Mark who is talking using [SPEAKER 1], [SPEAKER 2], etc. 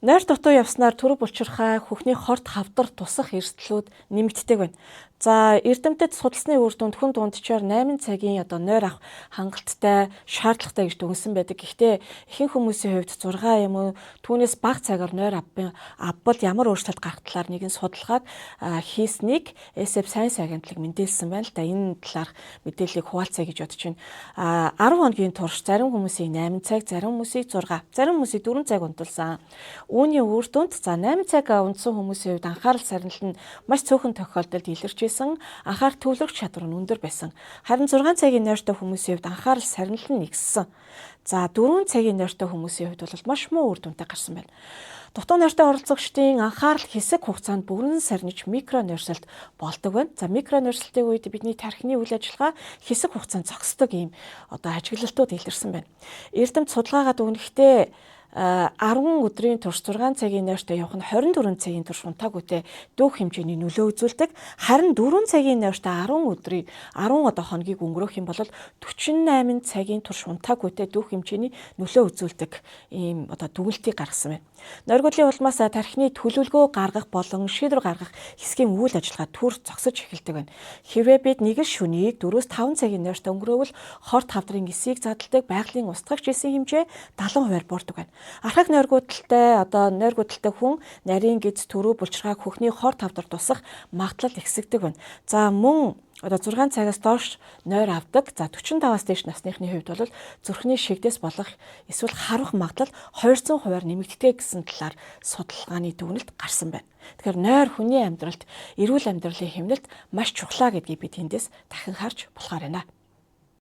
[SPEAKER 1] Нойр дутуу явснаар түрэг булчирхай хөхний хорт хавдар тусах эрсдлүүд нэмэгддэг байна. За эрдэмтэд судалсны үр дүнд хүн дунджаар 8 цагийн нойр авах хангалттай, шаардлагатай гэж дүгнсэн байдаг. Гэхдээ ихэнх хүмүүсийн хувьд 6 юм уу түүнээс бага цагаар нойр авбал ямар өөрчлөлт гарах талаар нэгэн судалгааг хийснийг SF Science агентлаг мэдээлсэн байна л да. Энэ талаарх мэдээллийг хуваалцъя гэж бодож байна. 10 хоногийн турш зарим хүмүүсийн 8 цаг, зарим хүмүүсийн 6, зарим хүмүүсийн 4 цаг унтулсан. Үүний үр дүнд 8 цаг унтсан хүмүүсийн хувьд анхаарал сарнил нь маш цөөхөн тохиолдолд илэрч исэн, анхаарал төвлөрөх чадвар нь өндөр байсан. Харин 6 цагийн нойртой хүмүүсийн хувьд анхаарал сарнил нь нэгссэн. За 4 цагийн нойртой хүмүүсийн хувьд бол маш муу үр дүнтэй гарсан байна. Дутуу нойртой оролцогчдын анхаарал хэсэг хугацаанд бүрэн сарниж микронойрсолт болдог байна. За микронойрсолтын үед бидний тархины үйл ажиллагаа хэсэг хугацаанд зогсдог ийм ажиглалтууд илэрсэн байна. Эрдэмт судалгаагаа дүгнэхдээ 10 өдрийн турш 6 цагийн нойртой явах нь 24 цагийн турш унтаагүйтэй дүүх хэмжээний нөлөө үзүүлдэг. Харин 4 цагийн нойртой 10 хоногийг өнгөрөөх юм бол 48 цагийн турш унтаагүйтэй дүүх хэмжээний нөлөө үзүүлдэг ийм дүгнэлтийг гаргасан байна. Нойргуулын улмаас тархины төлөвлөгөө гаргах болон шийдвэр гаргах хэсгийн үйл ажиллагаа түр зогсож эхэлдэг байна. Хэрвээ бид нэг л шөнийг 4-5 цагийн нойртой өнгөрөөвөл хорт хавдрын эсийг задалдаг байгалийн устгагч эсийн хэмжээ 70% буурдаг байна. Архаг нойргуудалтай хүн нарийн гиз төрөө булчирхай хөхний хорт хавдар тусах магадлал ихсэгдэг байна. За мөн 6 цагаас доош нойр авдаг. За 45-аас дээш насныхны хувьд бол зүрхний шигдээс болох эсвэл харвах магадлал 200%-аар нэмэгддэг гэсэн талаар судалгааны дүгнэлт гарсан байна. Тэгэхээр нойр хүний амьдралд, эрүүл амьдралын хэмнэлд маш чухлаа гэдгийг бид эндээс дахин харж болохоор байна.